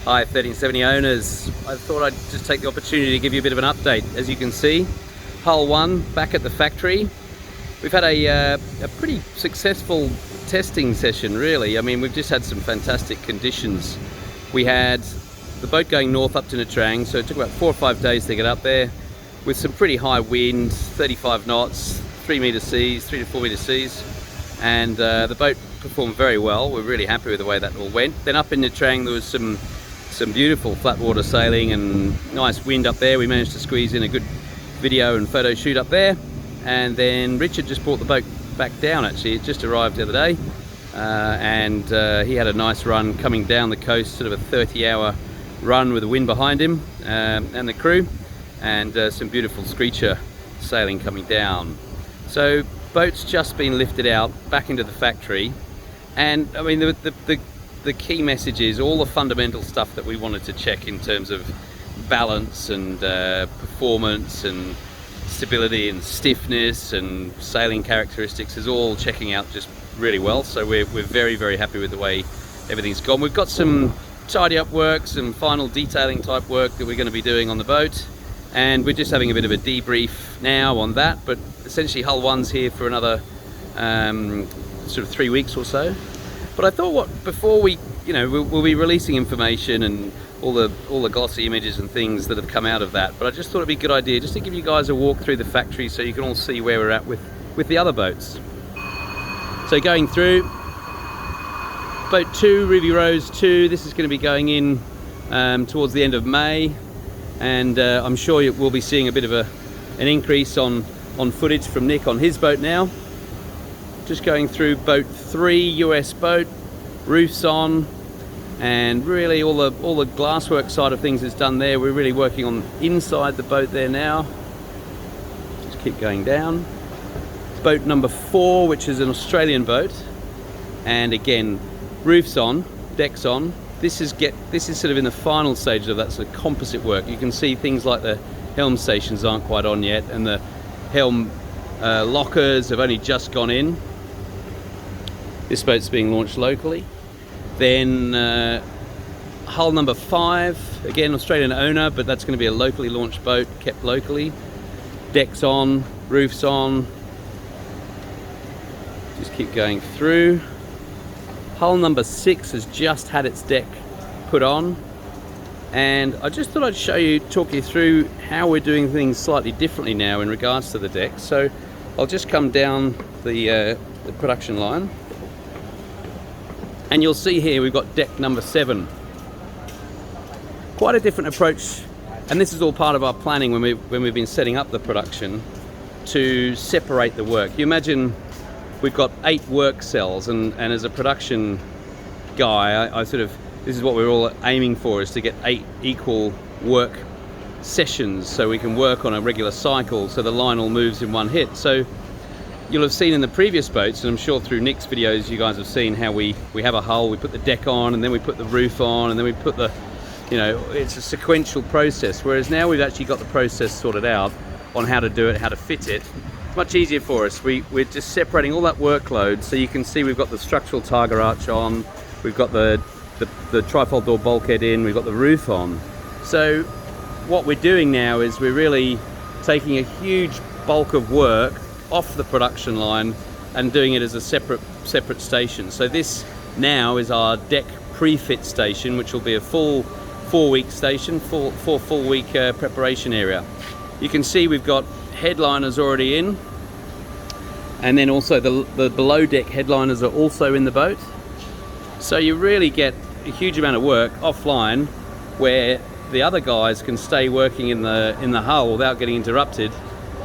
Hi 1370 owners, I thought I'd just take the opportunity to give you a bit of an update. As you can see, hull 1 back at the factory. We've had a pretty successful testing session really. I mean, we've just had some fantastic conditions. We had the boat going north up to Nha Trang, so it took about 4 or 5 days to get up there with some pretty high wind, 35 knots, 3 meter seas, 3 to 4 meter seas, and the boat performed very well. We're really happy with the way that all went. Then up in Nha Trang there was some beautiful flat water sailing and nice wind up there. We managed to squeeze in a good video and photo shoot up there, and then Richard just brought the boat back down. Actually, it just arrived the other day, and he had a nice run coming down the coast, sort of a 30-hour run with the wind behind him and the crew, and some beautiful screecher sailing coming down. So boat's just been lifted out back into the factory, and I mean the key message is all the fundamental stuff that we wanted to check in terms of balance and performance and stability and stiffness and sailing characteristics is all checking out just really well. So we're very, very happy with the way everything's gone. We've got some tidy up work, some final detailing type work that we're going to be doing on the boat, and we're just having a bit of a debrief now on that. But essentially hull 1's here for another sort of 3 weeks or so. But I thought, before we, we'll be releasing information and all the glossy images and things that have come out of that. But I just thought it'd be a good idea just to give you guys a walk through the factory so you can all see where we're at with the other boats. So going through, boat 2, Ruby Rose 2. This is going to be going in towards the end of May, and I'm sure we'll be seeing a bit of an increase on footage from Nick on his boat now. Just going through boat 3, US boat, roofs on, and really all the glasswork side of things is done there. We're really working on inside the boat there now. Just keep going down. Boat number 4, which is an Australian boat, and again, roofs on, decks on. This is sort of in the final stages of that sort of composite work. You can see things like the helm stations aren't quite on yet, and the helm lockers have only just gone in. This boat's being launched locally. Then hull number 5, again Australian owner, but that's going to be a locally launched boat, kept locally. Decks on, roofs on. Just keep going through. Hull number 6 has just had its deck put on, and I just thought I'd talk you through how we're doing things slightly differently now in regards to the deck. So I'll just come down the production line, and you'll see here we've got deck number 7. Quite a different approach, and this is all part of our planning when we've been setting up the production to separate the work. You imagine we've got 8 work cells, and as a production guy, this is what we're all aiming for, is to get 8 equal work sessions so we can work on a regular cycle, so the line all moves in one hit. So you'll have seen in the previous boats, and I'm sure through Nick's videos you guys have seen how we have a hull, we put the deck on, and then we put the roof on, and then we put the, it's a sequential process, whereas now we've actually got the process sorted out on how to do it, how to fit it. It's much easier for us. We're just separating all that workload, so you can see we've got the structural tiger arch on, we've got the trifold door bulkhead in, we've got the roof on. So what we're doing now is we're really taking a huge bulk of work off the production line and doing it as a separate station. So this now is our deck pre-fit station, which will be a full 4-week station, four full week preparation area. You can see we've got headliners already in, and then also the below deck headliners are also in the boat. So you really get a huge amount of work offline, where the other guys can stay working in the hull without getting interrupted,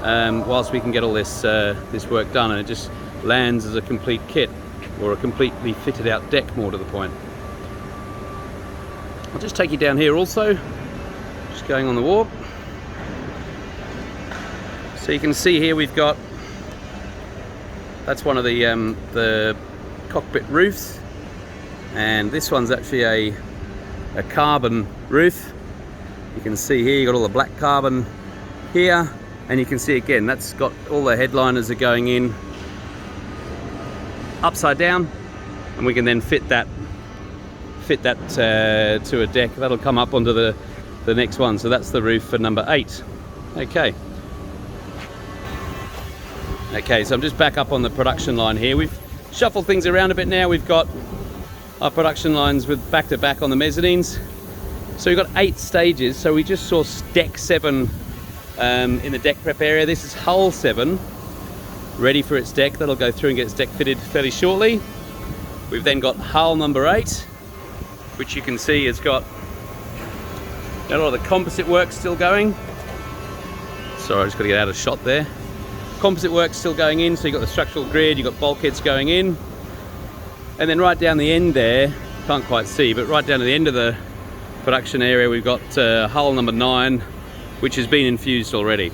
whilst we can get all this work done, and it just lands as a complete kit, or a completely fitted out deck, more to the point. I'll just take you down here also, just going on the warp. So you can see here we've got, that's one of the cockpit roofs, and this one's actually a carbon roof. You can see here you've got all the black carbon here, and you can see again that's got all the headliners are going in upside down, and we can then fit that fit that to a deck. That'll come up onto the next one. So that's the roof for number 8. Okay. Okay, so I'm just back up on the production line here. We've shuffled things around a bit now. We've got our production lines with back-to-back on the mezzanines. So we've got 8 stages. So we just saw deck 7 in the deck prep area. This is hull 7, ready for its deck. That'll go through and get its deck fitted fairly shortly. We've then got hull number 8, which you can see has got a lot of the composite work still going. Sorry, I just got to get out of shot there. Composite work still going in, so you've got the structural grid, you've got bulkheads going in. And then right down the end there, can't quite see, but right down to the end of the production area, we've got hull number 9, which has been infused already.